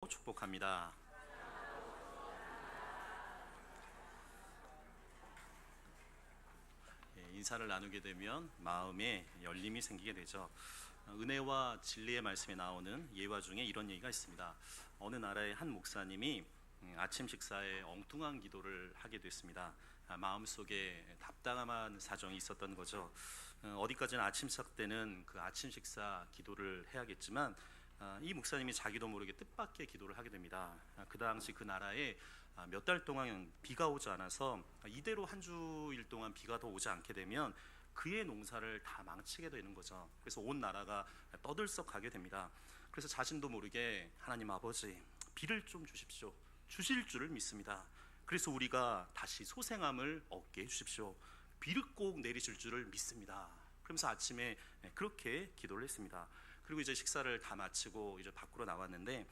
축복합니다. 인사를 나누게 되면 마음에 열림이 생기게 되죠. 은혜와 진리의 말씀에 나오는 예화 중에 이런 얘기가 있습니다. 어느 나라의 한 목사님이 아침 식사에 엉뚱한 기도를 하게 됐습니다. 마음속에 답답한 사정이 있었던 거죠. 어디까지나 아침 식사 때는 그 아침 식사 기도를 해야겠지만 이 목사님이 자기도 모르게 뜻밖의 기도를 하게 됩니다. 그 당시 그 나라에 몇 달 동안 비가 오지 않아서 이대로 한 주일 동안 비가 더 오지 않게 되면 그의 농사를 다 망치게 되는 거죠. 그래서 온 나라가 떠들썩하게 됩니다. 그래서 자신도 모르게 하나님 아버지, 비를 좀 주십시오. 주실 줄을 믿습니다. 그래서 우리가 다시 소생함을 얻게 해주십시오. 비를 꼭 내리실 줄을 믿습니다. 그러면서 아침에 그렇게 기도를 했습니다. 그리고 이제 식사를 다 마치고 이제 밖으로 나왔는데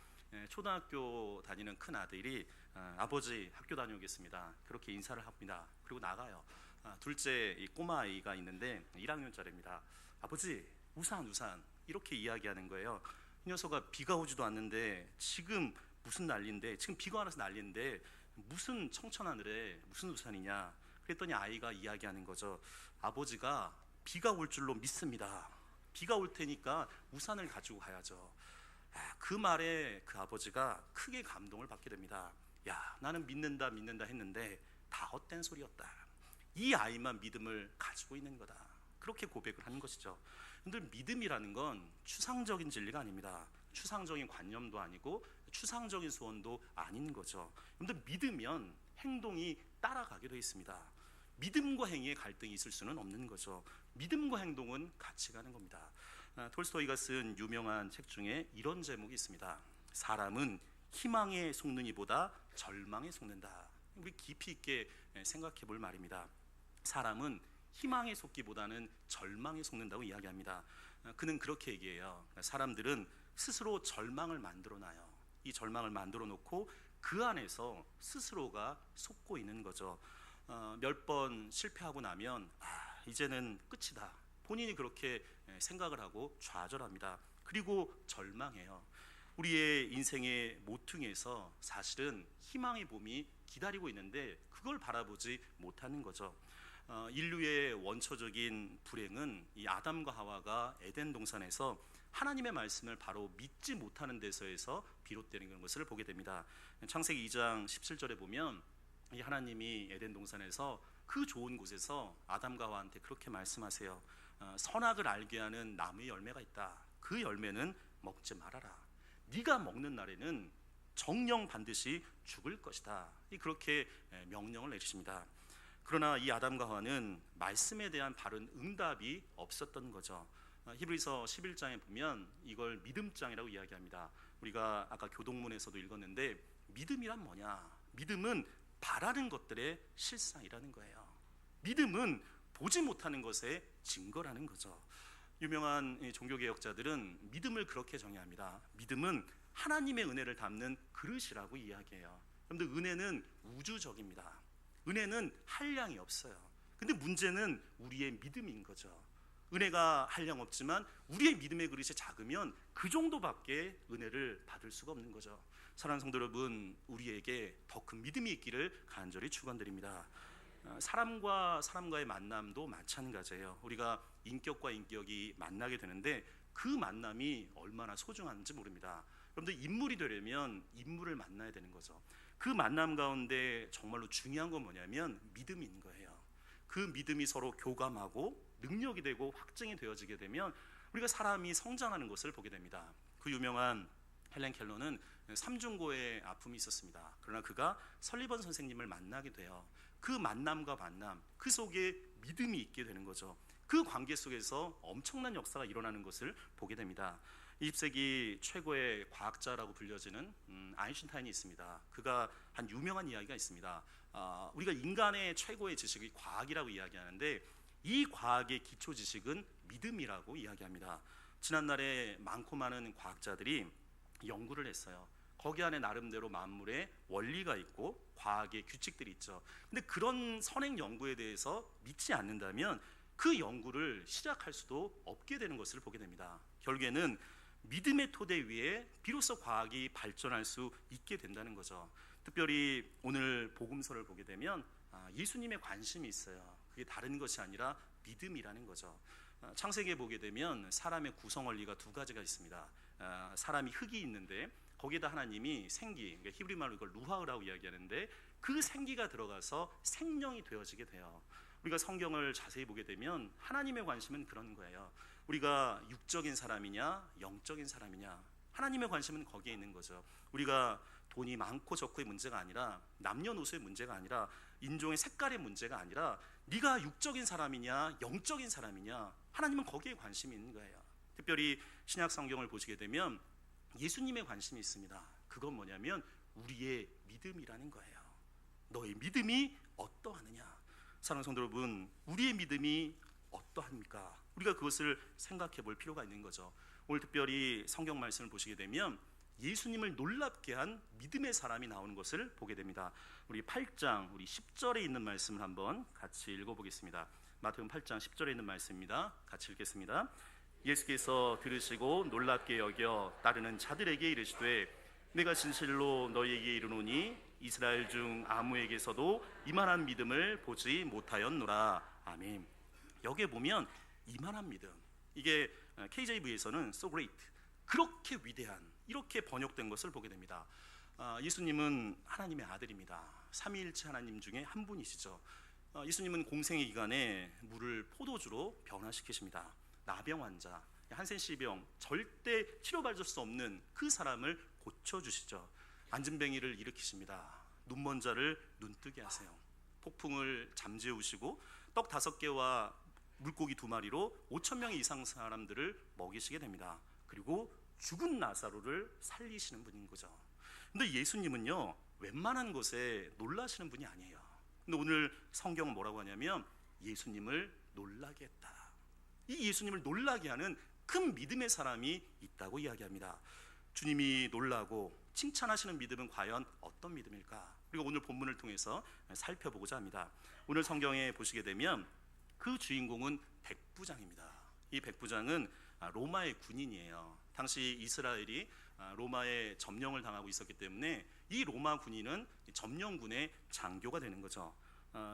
초등학교 다니는 큰 아들이 아버지 학교 다녀오겠습니다. 그렇게 인사를 합니다. 그리고 나가요. 둘째 이 꼬마 아이가 있는데 1학년짜리입니다. 아버지 우산 이렇게 이야기하는 거예요. 이 녀석아 비가 오지도 않는데 지금 무슨 난리인데, 지금 비가 와서 난리인데 무슨 청천하늘에 무슨 우산이냐. 그랬더니 아이가 이야기하는 거죠. 아버지가 비가 올 줄로 믿습니다. 비가 올 테니까 우산을 가지고 가야죠. 그 말에 그 아버지가 크게 감동을 받게 됩니다. 야, 나는 믿는다 했는데 다 헛된 소리였다. 이 아이만 믿음을 가지고 있는 거다. 그렇게 고백을 하는 것이죠. 근데 믿음이라는 건 추상적인 진리가 아닙니다. 추상적인 관념도 아니고 추상적인 소원도 아닌 거죠. 근데 믿으면 행동이 따라가게 되어 있습니다. 믿음과 행위의 갈등이 있을 수는 없는 거죠. 믿음과 행동은 같이 가는 겁니다. 톨스토이가 쓴 유명한 책 중에 이런 제목이 있습니다. 사람은 희망에 속는 이보다 절망에 속는다. 우리 깊이 있게 생각해 볼 말입니다. 사람은 희망에 속기보다는 절망에 속는다고 이야기합니다. 그는 그렇게 얘기해요. 사람들은 스스로 절망을 만들어 놔요. 이 절망을 만들어 놓고 그 안에서 스스로가 속고 있는 거죠. 몇 번 실패하고 나면 이제는 끝이다. 본인이 그렇게 생각을 하고 좌절합니다. 그리고 절망해요. 우리의 인생의 모퉁이에서 사실은 희망의 봄이 기다리고 있는데 그걸 바라보지 못하는 거죠. 인류의 원초적인 불행은 이 아담과 하와가 에덴 동산에서 하나님의 말씀을 바로 믿지 못하는 데서에서 비롯되는 것을 보게 됩니다. 창세기 2장 17절에 보면 이 하나님이 에덴 동산에서 그 좋은 곳에서 아담과 하와한테 그렇게 말씀하세요. 선악을 알게 하는 나무의 열매가 있다. 그 열매는 먹지 말아라. 네가 먹는 날에는 정령 반드시 죽을 것이다. 그렇게 명령을 내주십니다. 그러나 이 아담과 하와는 말씀에 대한 바른 응답이 없었던 거죠. 히브리서 11장에 보면 이걸 믿음장이라고 이야기합니다. 우리가 아까 교동문에서도 읽었는데 믿음이란 뭐냐? 믿음은 바라는 것들의 실상이라는 거예요. 믿음은 보지 못하는 것의 증거라는 거죠. 유명한 종교개혁자들은 믿음을 그렇게 정의합니다. 믿음은 하나님의 은혜를 담는 그릇이라고 이야기해요. 여러분들, 은혜는 우주적입니다. 은혜는 한량이 없어요. 근데 문제는 우리의 믿음인 거죠. 은혜가 한량 없지만 우리의 믿음의 그릇이 작으면 그 정도밖에 은혜를 받을 수가 없는 거죠. 사랑하는 성도 여러분, 우리에게 더 큰 믿음이 있기를 간절히 축원드립니다. 사람과 사람과의 만남도 마찬가지예요. 우리가 인격과 인격이 만나게 되는데 그 만남이 얼마나 소중한지 모릅니다. 여러분들, 인물이 되려면 인물을 만나야 되는 거죠. 그 만남 가운데 정말로 중요한 건 뭐냐면 믿음인 거예요. 그 믿음이 서로 교감하고 능력이 되고 확증이 되어지게 되면 우리가 사람이 성장하는 것을 보게 됩니다. 그 유명한 헬렌 켈러는 삼중고의 아픔이 있었습니다. 그러나 그가 설리번 선생님을 만나게 돼요. 그 만남과 만남, 그 속에 믿음이 있게 되는 거죠. 그 관계 속에서 엄청난 역사가 일어나는 것을 보게 됩니다. 20세기 최고의 과학자라고 불려지는 아인슈타인이 있습니다. 그가 한 유명한 이야기가 있습니다. 우리가 인간의 최고의 지식이 과학이라고 이야기하는데 이 과학의 기초 지식은 믿음이라고 이야기합니다. 지난날에 많고 많은 과학자들이 연구를 했어요. 거기 안에 나름대로 만물의 원리가 있고 과학의 규칙들이 있죠. 근데 그런 선행 연구에 대해서 믿지 않는다면 그 연구를 시작할 수도 없게 되는 것을 보게 됩니다. 결국에는 믿음의 토대 위에 비로소 과학이 발전할 수 있게 된다는 거죠. 특별히 오늘 복음서를 보게 되면 예수님의 관심이 있어요. 그게 다른 것이 아니라 믿음이라는 거죠. 창세기에 보게 되면 사람의 구성 원리가 두 가지가 있습니다. 사람이 흙이 있는데 거기에다 하나님이 생기, 그러니까 히브리 말로 이걸 루하라고 이야기하는데 그 생기가 들어가서 생명이 되어지게 돼요. 우리가 성경을 자세히 보게 되면 하나님의 관심은 그런 거예요. 우리가 육적인 사람이냐 영적인 사람이냐, 하나님의 관심은 거기에 있는 거죠. 우리가 돈이 많고 적고의 문제가 아니라 남녀노소의 문제가 아니라 인종의 색깔의 문제가 아니라 네가 육적인 사람이냐 영적인 사람이냐, 하나님은 거기에 관심이 있는 거예요. 특별히 신약 성경을 보시게 되면 예수님의 관심이 있습니다. 그건 뭐냐면 우리의 믿음이라는 거예요. 너의 믿음이 어떠하느냐. 사랑하는 성도 여러분, 우리의 믿음이 어떠합니까? 우리가 그것을 생각해 볼 필요가 있는 거죠. 오늘 특별히 성경 말씀을 보시게 되면 예수님을 놀랍게 한 믿음의 사람이 나오는 것을 보게 됩니다. 우리 8장 우리 10절에 있는 말씀을 한번 같이 읽어보겠습니다. 마태복음 8장 10절에 있는 말씀입니다. 같이 읽겠습니다. 예수께서 들으시고 놀랍게 여겨 따르는 자들에게 이르시되 내가 진실로 너희에게 이르노니 이스라엘 중 아무에게서도 이만한 믿음을 보지 못하였노라. 아멘. 여기에 보면 이만한 믿음, 이게 KJV에서는 so great, 그렇게 위대한, 이렇게 번역된 것을 보게 됩니다. 예수님은 하나님의 아들입니다. 삼위일체 하나님 중에 한 분이시죠. 예수님은 공생의 기간에 물을 포도주로 변화시키십니다. 나병 환자, 한센시병, 절대 치료받을 수 없는 그 사람을 고쳐주시죠. 안진뱅이를 일으키십니다. 눈먼 자를 눈뜨게 하세요. 폭풍을 잠재우시고 떡 5개와 물고기 2마리로 5,000명 이상 사람들을 먹이시게 됩니다. 그리고 죽은 나사로를 살리시는 분인 거죠. 근데 예수님은요, 웬만한 것에 놀라시는 분이 아니에요. 근데 오늘 성경은 뭐라고 하냐면 예수님을 놀라게 했다. 이 예수님을 놀라게 하는 큰 믿음의 사람이 있다고 이야기합니다. 주님이 놀라고 칭찬하시는 믿음은 과연 어떤 믿음일까? 그리고 오늘 본문을 통해서 살펴보고자 합니다. 오늘 성경에 보시게 되면 그 주인공은 백부장입니다. 이 백부장은 로마의 군인이에요. 당시 이스라엘이 로마의 점령을 당하고 있었기 때문에 이 로마 군인은 점령군의 장교가 되는 거죠.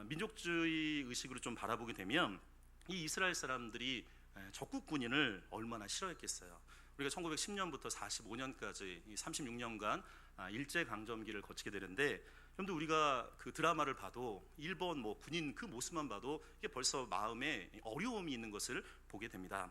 민족주의 의식으로 좀 바라보게 되면 이 이스라엘 사람들이 적국 군인을 얼마나 싫어했겠어요. 우리가 1910년부터 45년까지 36년간 일제강점기를 거치게 되는데, 여러분들 우리가 그 드라마를 봐도 일본 군인 그 모습만 봐도 이게 벌써 마음에 어려움이 있는 것을 보게 됩니다.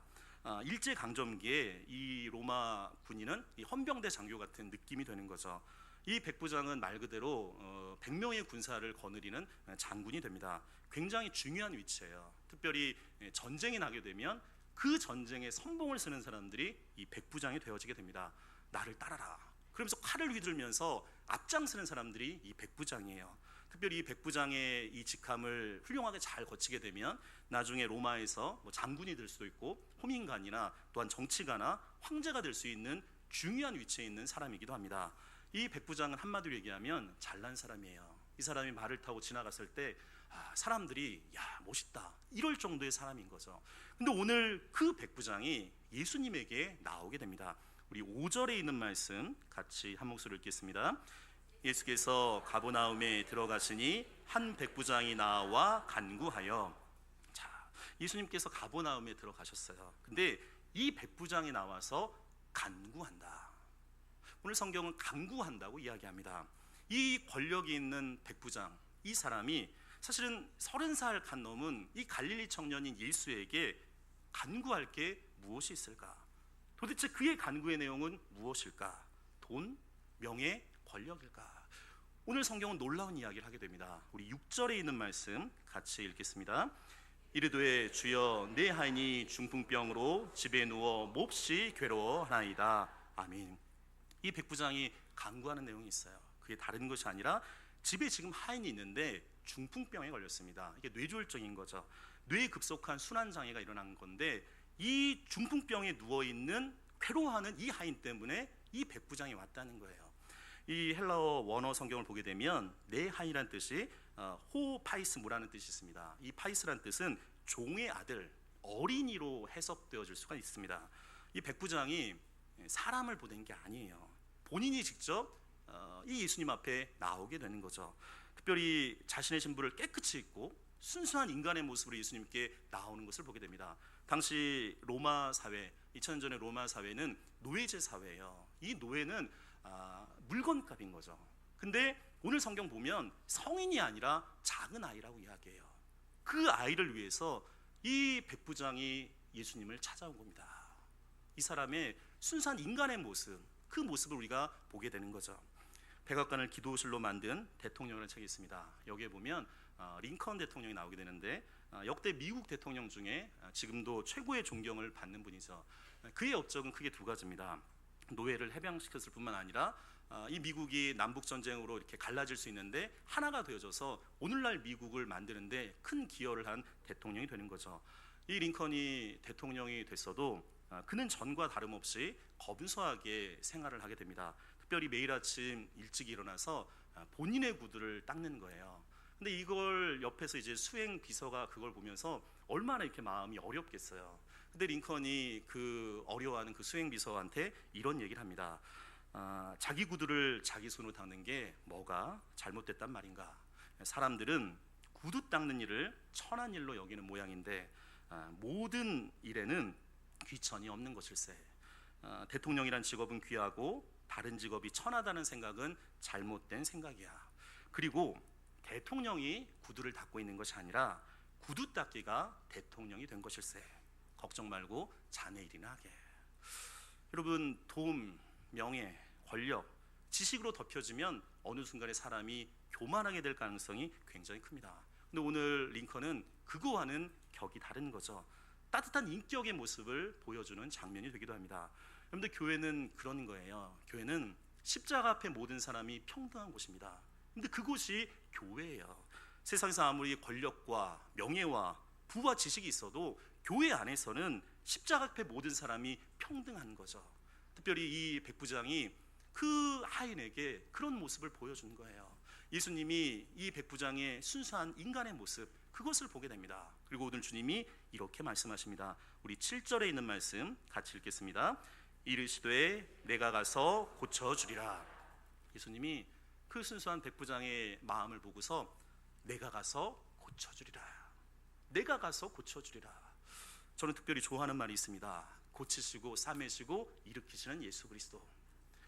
일제강점기에 이 로마 군인은 이 헌병대 장교 같은 느낌이 되는 거죠. 이 백부장은 말 그대로 100명의 군사를 거느리는 장군이 됩니다. 굉장히 중요한 위치예요. 특별히 전쟁이 나게 되면 그 전쟁에 선봉을 쓰는 사람들이 이 백부장이 되어지게 됩니다. 나를 따라라, 그러면서 칼을 휘둘면서 앞장서는 사람들이 이 백부장이에요. 특별히 이 백부장의 이 직함을 훌륭하게 잘 거치게 되면 나중에 로마에서 장군이 될 수도 있고 호민관이나 또한 정치가나 황제가 될 수 있는 중요한 위치에 있는 사람이기도 합니다. 이 백부장은 한마디로 얘기하면 잘난 사람이에요. 이 사람이 말을 타고 지나갔을 때 사람들이 야 멋있다 이럴 정도의 사람인 거죠. 근데 오늘 그 백부장이 예수님에게 나오게 됩니다. 우리 5절에 있는 말씀 같이 한 목소리로 읽겠습니다. 예수께서 가버나움에 들어가시니 한 백부장이 나와 간구하여. 자, 예수님께서 가버나움에 들어가셨어요. 근데 이 백부장이 나와서 간구한다. 오늘 성경은 간구한다고 이야기합니다. 이 권력이 있는 백부장, 이 사람이 사실은 30살 간 넘은 이 갈릴리 청년인 예수에게 간구할 게 무엇이 있을까? 도대체 그의 간구의 내용은 무엇일까? 돈, 명예, 권력일까? 오늘 성경은 놀라운 이야기를 하게 됩니다. 우리 6절에 있는 말씀 같이 읽겠습니다. 이르되 주여 내 하인이 중풍병으로 집에 누워 몹시 괴로워하나이다. 아멘. 이 백부장이 간구하는 내용이 있어요. 그게 다른 것이 아니라 집에 지금 하인이 있는데 중풍병에 걸렸습니다. 이게 뇌졸중인 거죠. 뇌에 급속한 순환장애가 일어난 건데 이 중풍병에 누워있는 괴로워하는 이 하인 때문에 이 백부장이 왔다는 거예요. 이 헬라어 원어 성경을 보게 되면 내 하인이라는 뜻이 호파이스무라는 뜻이 있습니다. 이 파이스라는 뜻은 종의 아들, 어린이로 해석되어질 수가 있습니다. 이 백부장이 사람을 보낸 게 아니에요. 본인이 직접 이 예수님 앞에 나오게 되는 거죠. 특별히 자신의 신부를 깨끗이 입고 순수한 인간의 모습으로 예수님께 나오는 것을 보게 됩니다. 당시 로마 사회, 2000년 전의 로마 사회는 노예제 사회예요. 이 노예는 물건값인 거죠. 근데 오늘 성경 보면 성인이 아니라 작은 아이라고 이야기해요. 그 아이를 위해서 이 백부장이 예수님을 찾아온 겁니다. 이 사람의 순수한 인간의 모습, 그 모습을 우리가 보게 되는 거죠. 백악관을 기도실로 만든 대통령이라는 책이 있습니다. 여기에 보면 링컨 대통령이 나오게 되는데 역대 미국 대통령 중에 지금도 최고의 존경을 받는 분이죠. 그의 업적은 크게 두 가지입니다. 노예를 해방시켰을 뿐만 아니라 이 미국이 남북 전쟁으로 이렇게 갈라질 수 있는데 하나가 되어져서 오늘날 미국을 만드는데 큰 기여를 한 대통령이 되는 거죠. 이 링컨이 대통령이 됐어도 그는 전과 다름없이 검소하게 생활을 하게 됩니다. 특별히 매일 아침 일찍 일어나서 본인의 구두를 닦는 거예요. 근데 이걸 옆에서 이제 수행 비서가 그걸 보면서 얼마나 이렇게 마음이 어렵겠어요. 근데 링컨이 그 어려워하는 그 수행 비서한테 이런 얘기를 합니다. 자기 구두를 자기 손으로 닦는 게 뭐가 잘못됐단 말인가? 사람들은 구두 닦는 일을 천한 일로 여기는 모양인데 모든 일에는 귀천이 없는 것일세. 대통령이란 직업은 귀하고 다른 직업이 천하다는 생각은 잘못된 생각이야. 그리고 대통령이 구두를 닦고 있는 것이 아니라 구두 닦기가 대통령이 된 것일세. 걱정 말고 자네 일이나 하게. 여러분, 돈, 명예, 권력, 지식으로 덮여지면 어느 순간에 사람이 교만하게 될 가능성이 굉장히 큽니다. 근데 오늘 링컨은 그거와는 격이 다른 거죠. 따뜻한 인격의 모습을 보여주는 장면이 되기도 합니다. 여러분들, 교회는 그런 거예요. 교회는 십자가 앞에 모든 사람이 평등한 곳입니다. 근데 그곳이 교회예요. 세상에서 아무리 권력과 명예와 부와 지식이 있어도 교회 안에서는 십자가 앞에 모든 사람이 평등한 거죠. 특별히 이 백부장이 그 하인에게 그런 모습을 보여준 거예요. 예수님이 이 백부장의 순수한 인간의 모습, 그것을 보게 됩니다. 그리고 오늘 주님이 이렇게 말씀하십니다. 우리 7절에 있는 말씀 같이 읽겠습니다. 이르시되 내가 가서 고쳐주리라. 예수님이 그 순수한 백부장의 마음을 보고서 내가 가서 고쳐주리라. 내가 가서 고쳐주리라. 저는 특별히 좋아하는 말이 있습니다. 고치시고 싸매시고 일으키시는 예수 그리스도.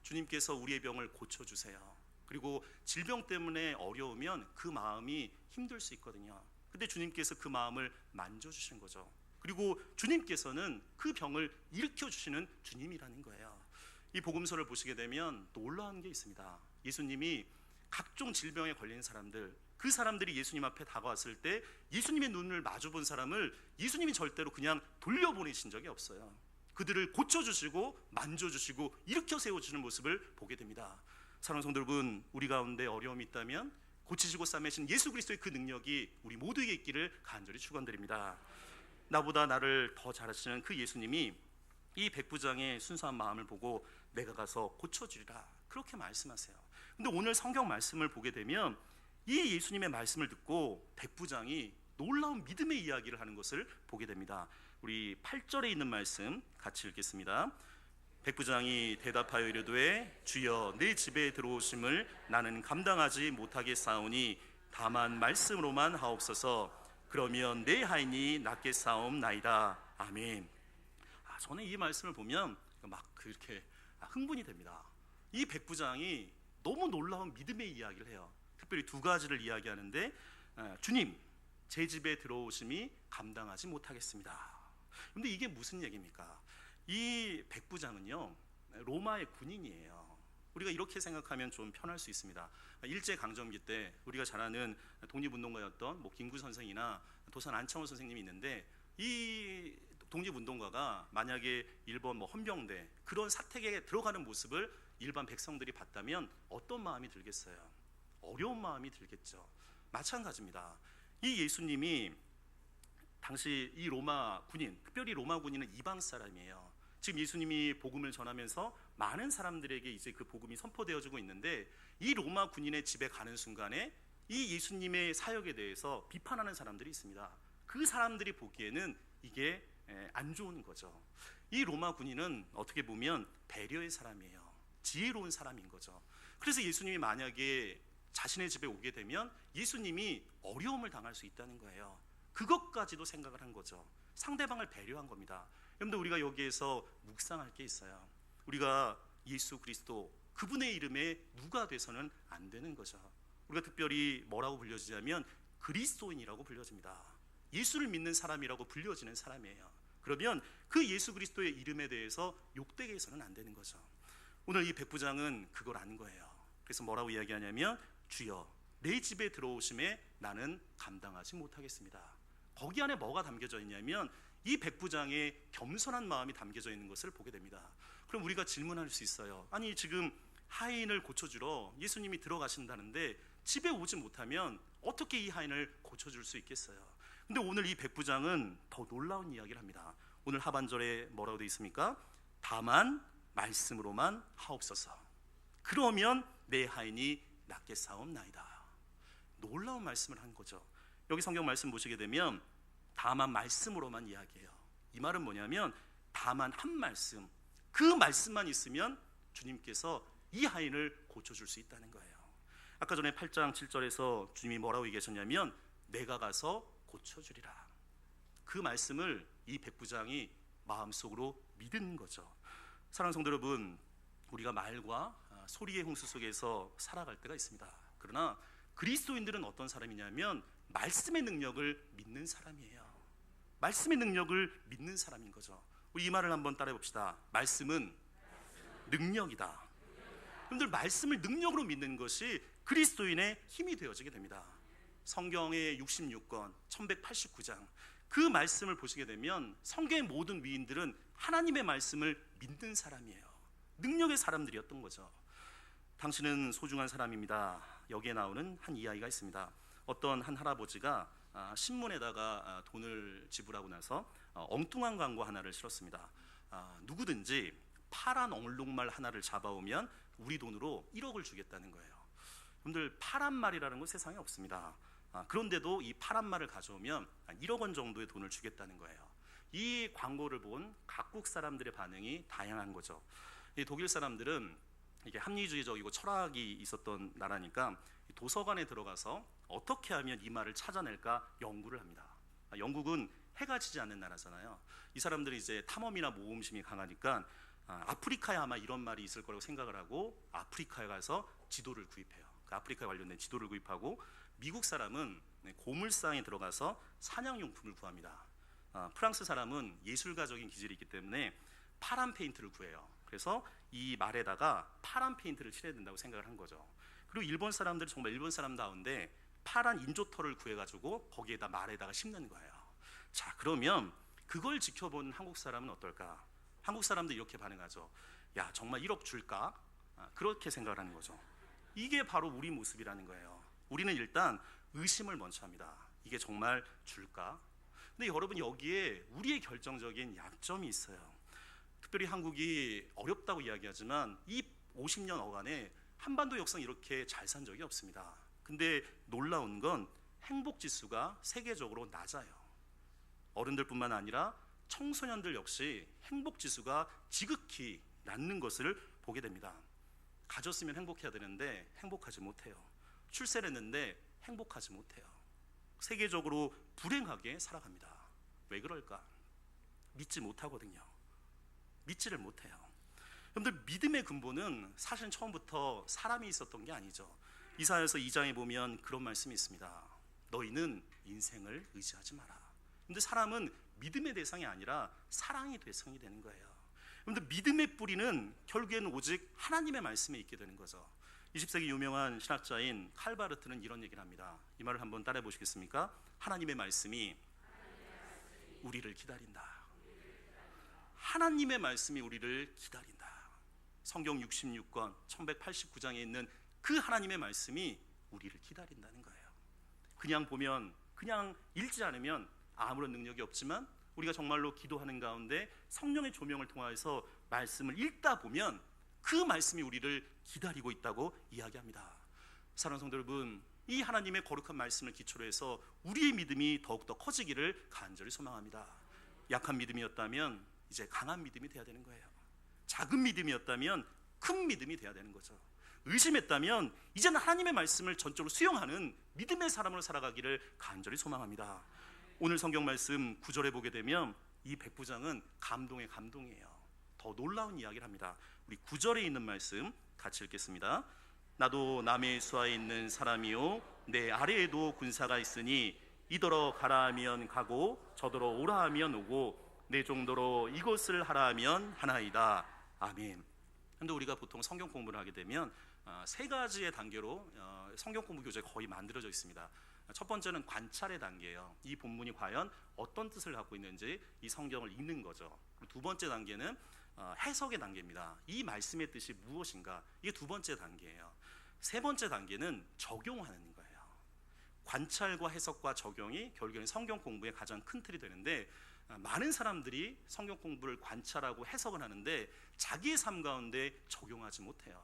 주님께서 우리의 병을 고쳐주세요. 그리고 질병 때문에 어려우면 그 마음이 힘들 수 있거든요. 근데 주님께서 그 마음을 만져주시는 거죠. 그리고 주님께서는 그 병을 일으켜주시는 주님이라는 거예요. 이 복음서를 보시게 되면 놀라운 게 있습니다. 예수님이 각종 질병에 걸린 사람들, 그 사람들이 예수님 앞에 다가왔을 때 예수님의 눈을 마주본 사람을 예수님이 절대로 그냥 돌려보내신 적이 없어요. 그들을 고쳐주시고 만져주시고 일으켜 세워주시는 모습을 보게 됩니다. 사랑하는 성도 여러분, 우리 가운데 어려움이 있다면 고치시고 싸매신 예수 그리스도의 그 능력이 우리 모두에게 있기를 간절히 축원드립니다. 나보다 나를 더 잘하시는 그 예수님이 이 백부장의 순수한 마음을 보고 내가 가서 고쳐주리라, 그렇게 말씀하세요. 근데 오늘 성경 말씀을 보게 되면 이 예수님의 말씀을 듣고 백부장이 놀라운 믿음의 이야기를 하는 것을 보게 됩니다. 우리 8절에 있는 말씀 같이 읽겠습니다. 백부장이 대답하여 이르되 주여 내 집에 들어오심을 나는 감당하지 못하겠사오니 다만 말씀으로만 하옵소서. 그러면 내 하인이 낫게 싸움나이다. 아멘. 저는 이 말씀을 보면 막 그렇게 흥분이 됩니다. 이 백부장이 너무 놀라운 믿음의 이야기를 해요. 특별히 두 가지를 이야기하는데, 주님, 제 집에 들어오심이 감당하지 못하겠습니다. 근데 이게 무슨 얘기입니까? 이 백부장은요, 로마의 군인이에요. 우리가 이렇게 생각하면 좀 편할 수 있습니다. 일제강점기 때 우리가 잘 아는 독립운동가였던 김구 선생이나 도산 안창호 선생님이 있는데, 이 독립운동가가 만약에 일본 헌병대 그런 사택에 들어가는 모습을 일반 백성들이 봤다면 어떤 마음이 들겠어요? 어려운 마음이 들겠죠. 마찬가지입니다. 이 예수님이 당시 이 로마 군인, 특별히 로마 군인은 이방 사람이에요. 지금 예수님이 복음을 전하면서 많은 사람들에게 이제 그 복음이 선포되어지고 있는데, 이 로마 군인의 집에 가는 순간에 이 예수님의 사역에 대해서 비판하는 사람들이 있습니다. 그 사람들이 보기에는 이게 안 좋은 거죠. 이 로마 군인은 어떻게 보면 배려의 사람이에요. 지혜로운 사람인 거죠. 그래서 예수님이 만약에 자신의 집에 오게 되면 예수님이 어려움을 당할 수 있다는 거예요. 그것까지도 생각을 한 거죠. 상대방을 배려한 겁니다. 여러분들, 우리가 여기에서 묵상할 게 있어요. 우리가 예수 그리스도 그분의 이름에 누가 돼서는 안 되는 거죠. 우리가 특별히 뭐라고 불려지냐면 그리스도인이라고 불려집니다. 예수를 믿는 사람이라고 불려지는 사람이에요. 그러면 그 예수 그리스도의 이름에 대해서 욕되게 해서는 안 되는 거죠. 오늘 이 백부장은 그걸 아는 거예요. 그래서 뭐라고 이야기하냐면 주여 내 집에 들어오심에 나는 감당하지 못하겠습니다. 거기 안에 뭐가 담겨져 있냐면 이 백부장의 겸손한 마음이 담겨져 있는 것을 보게 됩니다. 그럼 우리가 질문할 수 있어요. 아니 지금 하인을 고쳐주러 예수님이 들어가신다는데 집에 오지 못하면 어떻게 이 하인을 고쳐줄 수 있겠어요? 근데 오늘 이 백부장은 더 놀라운 이야기를 합니다. 오늘 하반절에 뭐라고 되어 있습니까? 다만 말씀으로만 하옵소서. 그러면 내 하인이 낫겠사옵나이다. 놀라운 말씀을 한 거죠. 여기 성경 말씀 보시게 되면 다만 말씀으로만 이야기해요. 이 말은 뭐냐면 다만 한 말씀, 그 말씀만 있으면 주님께서 이 하인을 고쳐줄 수 있다는 거예요. 아까 전에 8장 7절에서 주님이 뭐라고 얘기하셨냐면 내가 가서 고쳐주리라. 그 말씀을 이 백부장이 마음속으로 믿은 거죠. 사랑하는 성도 여러분, 우리가 말과 소리의 홍수 속에서 살아갈 때가 있습니다. 그러나 그리스도인들은 어떤 사람이냐면 말씀의 능력을 믿는 사람이에요. 말씀의 능력을 믿는 사람인 거죠. 우리 이 말을 한번 따라해 봅시다. 말씀은 능력이다. 여러분들, 말씀을 능력으로 믿는 것이 그리스도인의 힘이 되어지게 됩니다. 성경의 66권 1189장 그 말씀을 보시게 되면 성경의 모든 위인들은 하나님의 말씀을 믿는 사람이에요. 능력의 사람들이었던 거죠. 당신은 소중한 사람입니다. 여기에 나오는 한 이야기가 있습니다. 어떤 한 할아버지가 신문에다가 돈을 지불하고 나서 엉뚱한 광고 하나를 실었습니다. 누구든지 파란 얼룩말 하나를 잡아오면 우리 돈으로 1억을 주겠다는 거예요. 여러분들, 파란 말이라는 건 세상에 없습니다. 그런데도 이 파란 말을 가져오면 1억 원 정도의 돈을 주겠다는 거예요. 이 광고를 본 각국 사람들의 반응이 다양한 거죠. 이 독일 사람들은 이게 합리주의적이고 철학이 있었던 나라니까 도서관에 들어가서 어떻게 하면 이 말을 찾아낼까 연구를 합니다. 영국은 해가 지지 않는 나라잖아요. 이 사람들이 이제 탐험이나 모험심이 강하니까 아프리카에 아마 이런 말이 있을 거라고 생각을 하고 아프리카에 가서 지도를 구입해요. 그 아프리카에 관련된 지도를 구입하고, 미국 사람은 고물상에 들어가서 사냥용품을 구합니다. 프랑스 사람은 예술가적인 기질이 있기 때문에 파란 페인트를 구해요. 그래서 이 말에다가 파란 페인트를 칠해야 된다고 생각을 한 거죠. 그리고 일본 사람들은 정말 일본 사람다운데 파란 인조털을 구해가지고 거기에다 말에다가 심는 거예요. 자, 그러면 그걸 지켜본 한국 사람은 어떨까? 한국 사람도 이렇게 반응하죠. 야, 정말 1억 줄까? 그렇게 생각을 하는 거죠. 이게 바로 우리 모습이라는 거예요. 우리는 일단 의심을 먼저 합니다. 이게 정말 줄까? 근데 여러분, 여기에 우리의 결정적인 약점이 있어요. 특별히 한국이 어렵다고 이야기하지만 이 50년 어간에 한반도 역사는 이렇게 잘 산 적이 없습니다. 근데 놀라운 건 행복지수가 세계적으로 낮아요. 어른들뿐만 아니라 청소년들 역시 행복지수가 지극히 낮는 것을 보게 됩니다. 가졌으면 행복해야 되는데 행복하지 못해요. 출세를 했는데 행복하지 못해요. 세계적으로 불행하게 살아갑니다. 왜 그럴까? 믿지 못하거든요. 믿지를 못해요. 여러분들, 믿음의 근본은 사실 처음부터 사람이 있었던 게 아니죠. 이사야서 2장에 보면 그런 말씀이 있습니다. 너희는 인생을 의지하지 마라. 근데 사람은 믿음의 대상이 아니라 사랑의 대상이 되는 거예요. 여러분들, 믿음의 뿌리는 결국에는 오직 하나님의 말씀에 있게 되는 거죠. 20세기 유명한 신학자인 칼바르트는 이런 얘기를 합니다. 이 말을 한번 따라해 보시겠습니까? 하나님의 말씀이 우리를 기다린다. 하나님의 말씀이 우리를 기다린다. 성경 66권 1189장에 있는 그 하나님의 말씀이 우리를 기다린다는 거예요. 그냥 보면, 그냥 읽지 않으면 아무런 능력이 없지만 우리가 정말로 기도하는 가운데 성령의 조명을 통해서 말씀을 읽다 보면 그 말씀이 우리를 기다리고 있다고 이야기합니다. 사랑하는 성도 여러분, 이 하나님의 거룩한 말씀을 기초로 해서 우리의 믿음이 더욱더 커지기를 간절히 소망합니다. 약한 믿음이었다면 이제 강한 믿음이 돼야 되는 거예요. 작은 믿음이었다면 큰 믿음이 돼야 되는 거죠. 의심했다면 이제는 하나님의 말씀을 전적으로 수용하는 믿음의 사람으로 살아가기를 간절히 소망합니다. 오늘 성경 말씀 9절에 보게 되면 이 백부장은 감동의 감동이에요. 더 놀라운 이야기를 합니다. 우리 9절에 있는 말씀 같이 읽겠습니다. 나도 남의 수하에 있는 사람이요 내 아래에도 군사가 있으니 이더러 가라 하면 가고 저더러 오라 하면 오고 내 정도로 이것을 하라 하면 하나이다. 아멘. 근데 우리가 보통 성경 공부를 하게 되면 세 가지의 단계로 성경 공부 교재가 거의 만들어져 있습니다. 첫 번째는 관찰의 단계예요. 이 본문이 과연 어떤 뜻을 갖고 있는지 이 성경을 읽는 거죠. 그리고 두 번째 단계는 해석의 단계입니다. 이 말씀의 뜻이 무엇인가? 이게 두 번째 단계예요. 세 번째 단계는 적용하는 거예요. 관찰과 해석과 적용이 결국에는 성경 공부의 가장 큰 틀이 되는데, 많은 사람들이 성경 공부를 관찰하고 해석을 하는데 자기의 삶 가운데 적용하지 못해요.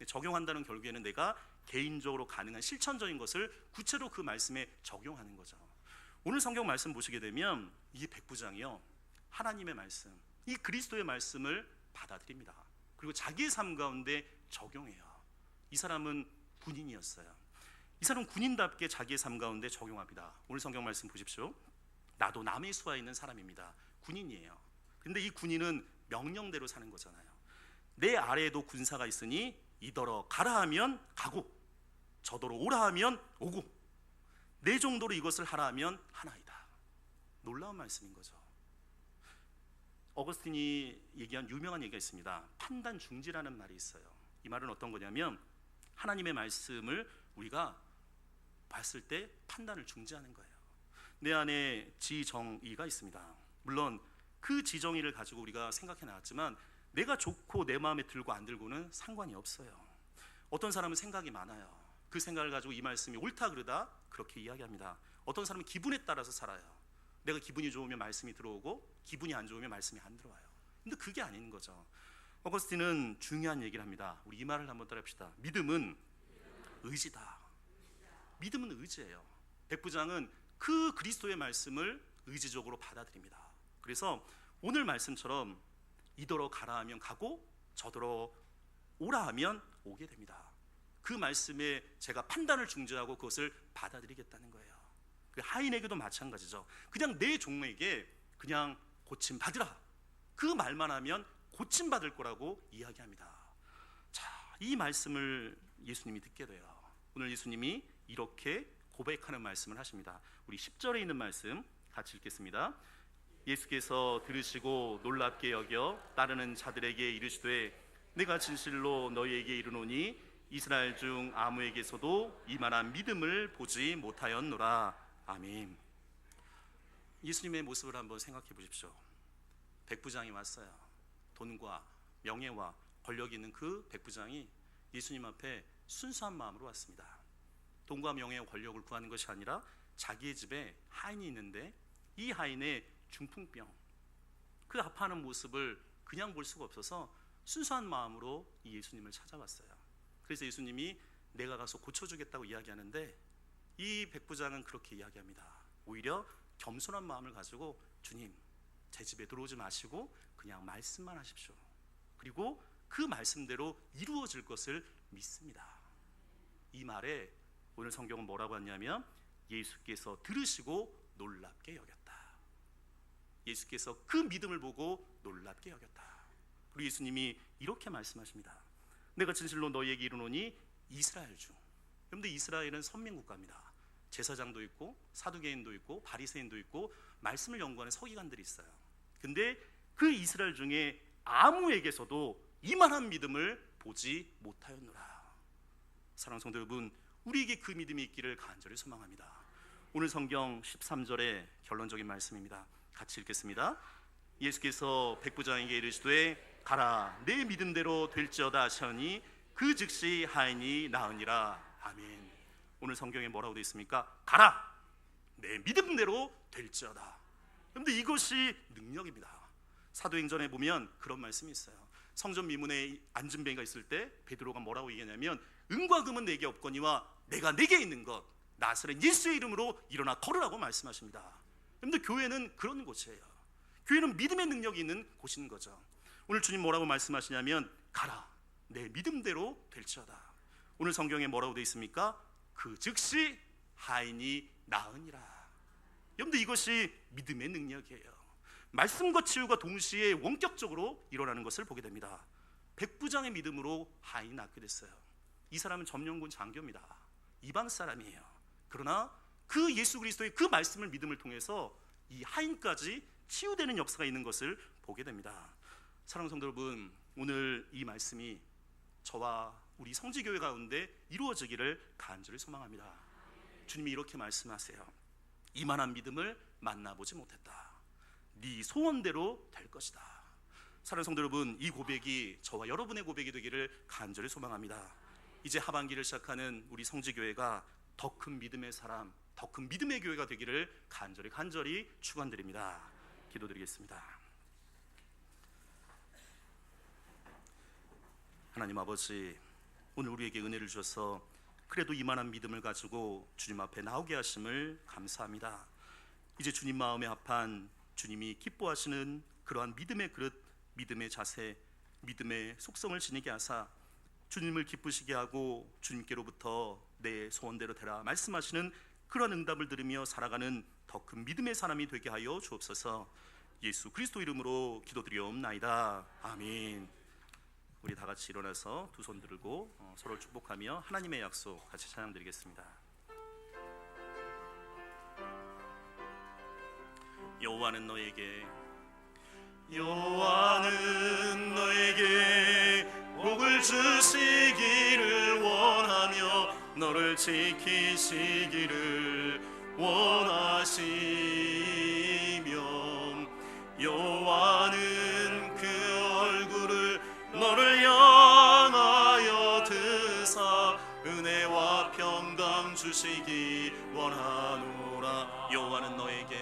적용한다는 결국에는 내가 개인적으로 가능한 실천적인 것을 구체로 그 말씀에 적용하는 거죠. 오늘 성경 말씀 보시게 되면 이 백부장이요, 하나님의 말씀, 이 그리스도의 말씀을 받아들입니다. 그리고 자기의 삶 가운데 적용해요. 이 사람은 군인이었어요. 이 사람은 군인답게 자기의 삶 가운데 적용합니다. 오늘 성경 말씀 보십시오. 나도 남의 수하에 있는 사람입니다. 군인이에요. 근데 이 군인은 명령대로 사는 거잖아요. 내 아래에도 군사가 있으니 이더러 가라 하면 가고 저더러 오라 하면 오고 내 정도로 이것을 하라 하면 하나이다. 놀라운 말씀인 거죠. 어거스틴이 얘기한 유명한 얘기가 있습니다. 판단 중지라는 말이 있어요. 이 말은 어떤 거냐면 하나님의 말씀을 우리가 봤을 때 판단을 중지하는 거예요. 내 안에 지정의가 있습니다. 물론 그 지정의를 가지고 우리가 생각해 나왔지만 내가 좋고 내 마음에 들고 안 들고는 상관이 없어요. 어떤 사람은 생각이 많아요. 그 생각을 가지고 이 말씀이 옳다 그르다 그렇게 이야기합니다. 어떤 사람은 기분에 따라서 살아요. 내가 기분이 좋으면 말씀이 들어오고 기분이 안 좋으면 말씀이 안 들어와요. 근데 그게 아닌 거죠. 어거스틴은 중요한 얘기를 합니다. 우리 이 말을 한번 따라합시다. 믿음은 의지다. 믿음은 의지예요. 백부장은 그 그리스도의 말씀을 의지적으로 받아들입니다. 그래서 오늘 말씀처럼 이더러 가라 하면 가고 저더러 오라 하면 오게 됩니다. 그 말씀에 제가 판단을 중지하고 그것을 받아들이겠다는 거예요. 하인에게도 마찬가지죠. 그냥 내 종에게 그냥 고침 받으라, 그 말만 하면 고침 받을 거라고 이야기합니다. 자, 이 말씀을 예수님이 듣게 돼요. 오늘 예수님이 이렇게 고백하는 말씀을 하십니다. 우리 10절에 있는 말씀 같이 읽겠습니다. 예수께서 들으시고 놀랍게 여겨 따르는 자들에게 이르시되 내가 진실로 너희에게 이르노니 이스라엘 중 아무에게서도 이만한 믿음을 보지 못하였노라. 아멘. 예수님의 모습을 한번 생각해 보십시오. 백부장이 왔어요. 돈과 명예와 권력이 있는 그 백부장이 예수님 앞에 순수한 마음으로 왔습니다. 돈과 명예와 권력을 구하는 것이 아니라 자기의 집에 하인이 있는데 이 하인의 중풍병, 그 아파하는 모습을 그냥 볼 수가 없어서 순수한 마음으로 이 예수님을 찾아왔어요. 그래서 예수님이 내가 가서 고쳐주겠다고 이야기하는데 이 백부장은 그렇게 이야기합니다. 오히려 겸손한 마음을 가지고 주님, 제 집에 들어오지 마시고 그냥 말씀만 하십시오. 그리고 그 말씀대로 이루어질 것을 믿습니다. 이 말에 오늘 성경은 뭐라고 하냐면 예수께서 들으시고 놀랍게 여겼다. 예수께서 그 믿음을 보고 놀랍게 여겼다. 그리고 예수님이 이렇게 말씀하십니다. 내가 진실로 너희에게 이르노니 이스라엘 중, 여러분들 이스라엘은 선민국가입니다. 제사장도 있고 사두개인도 있고 바리새인도 있고 말씀을 연구하는 서기관들이 있어요. 근데 그 이스라엘 중에 아무에게서도 이만한 믿음을 보지 못하였노라. 사랑하는 성도 여러분, 우리에게 그 믿음이 있기를 간절히 소망합니다. 오늘 성경 13절의 결론적인 말씀입니다. 같이 읽겠습니다. 예수께서 백부장에게 이르시되 가라, 내 믿음대로 될지어다 하시니 그 즉시 하인이 나으니라. 아멘. 오늘 성경에 뭐라고 되어 있습니까? 가라, 내 믿음대로 될지어다. 그런데 이것이 능력입니다. 사도행전에 보면 그런 말씀이 있어요. 성전 미문에 안진뱅이가 있을 때 베드로가 뭐라고 얘기하냐면 은과 금은 내게 없거니와 내가 내게 있는 것 나사렛 예수의 이름으로 일어나 걸으라고 말씀하십니다. 그런데 교회는 그런 곳이에요. 교회는 믿음의 능력이 있는 곳인 거죠. 오늘 주님 뭐라고 말씀하시냐면 가라, 내 믿음대로 될지어다. 오늘 성경에 뭐라고 되어 있습니까? 그 즉시 하인이 나으니라. 여러분들, 이것이 믿음의 능력이에요. 말씀과 치유가 동시에 원격적으로 일어나는 것을 보게 됩니다. 백부장의 믿음으로 하인이 낫게 됐어요. 이 사람은 점령군 장교입니다. 이방 사람이에요. 그러나 그 예수 그리스도의 그 말씀을 믿음을 통해서 이 하인까지 치유되는 역사가 있는 것을 보게 됩니다. 사랑하는 성도 여러분, 오늘 이 말씀이 저와 우리 성지교회 가운데 이루어지기를 간절히 소망합니다. 주님이 이렇게 말씀하세요. 이만한 믿음을 만나보지 못했다. 네 소원대로 될 것이다. 사랑하는 성도 여러분, 이 고백이 저와 여러분의 고백이 되기를 간절히 소망합니다. 이제 하반기를 시작하는 우리 성지교회가 더 큰 믿음의 사람, 더 큰 믿음의 교회가 되기를 간절히 축원드립니다. 기도드리겠습니다. 하나님 아버지, 오늘 우리에게 은혜를 주셔서 그래도 이만한 믿음을 가지고 주님 앞에 나오게 하심을 감사합니다. 이제 주님 마음에 합한 주님이 기뻐하시는 그러한 믿음의 그릇, 믿음의 자세, 믿음의 속성을 지니게 하사 주님을 기쁘시게 하고 주님께로부터 내 소원대로 되라 말씀하시는 그러한 응답을 들으며 살아가는 더 큰 믿음의 사람이 되게 하여 주옵소서. 예수 그리스도 이름으로 기도드리옵나이다. 아멘. 우리 다 같이 일어나서 두 손 들고 서로를 축복하며 하나님의 약속 같이 찬양드리겠습니다. 여호와는 너에게 복을 주시기를 원하며 너를 지키시기를 원하시며 여호와는 그 얼굴을 너를 향하여 드사 은혜와 평강 주시기 원하노라. 여호와는 너에게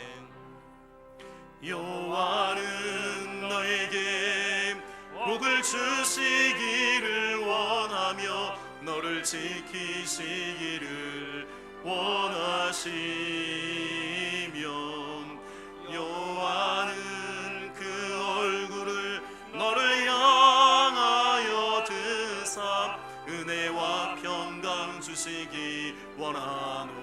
복을 주시기를 원하며 너를 지키시기를 원하시며 여호와는 그 얼굴을 너를 향하여 드사 은혜와 평강 주시기 원하노라.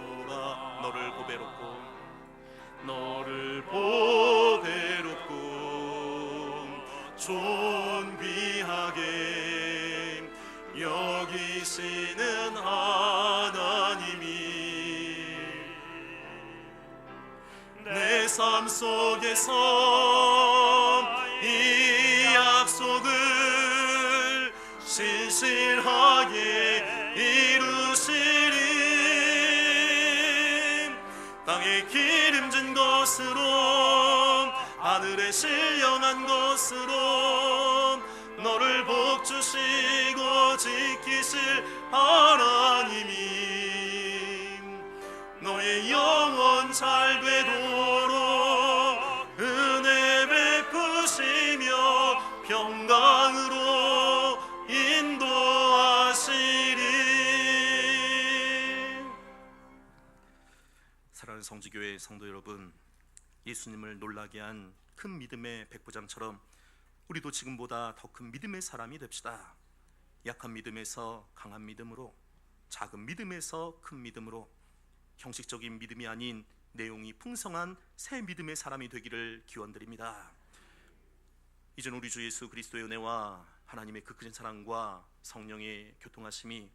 너를 보배롭고 존귀하게 여기시는 하나님이 내 삶 속에서 이 약속을 신실하게 이루시리. 땅에 기름진 것으로 하늘에 신령한 것으로 너를 복주시고 지키실 하나님이 너의 영혼 잘 되도록 은혜 베푸시며 평강으로 인도하시리. 사랑하는 성지교회 성도 여러분, 예수님을 놀라게 한 큰 믿음의 백부장처럼 우리도 지금보다 더 큰 믿음의 사람이 됩시다. 약한 믿음에서 강한 믿음으로, 작은 믿음에서 큰 믿음으로, 형식적인 믿음이 아닌 내용이 풍성한 새 믿음의 사람이 되기를 기원드립니다. 이젠 우리 주 예수 그리스도의 은혜와 하나님의 그 크신 사랑과 성령의 교통하심이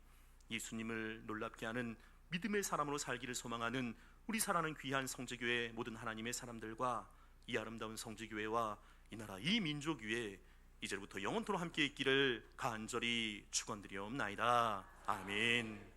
예수님을 놀랍게 하는 믿음의 사람으로 살기를 소망하는 우리 사랑하는 귀한 성지교회 모든 하나님의 사람들과 이 아름다운 성지교회와 이 나라 이 민족 위에 이제부터 영원토록 함께 있기를 간절히 축원드리옵나이다. 아멘.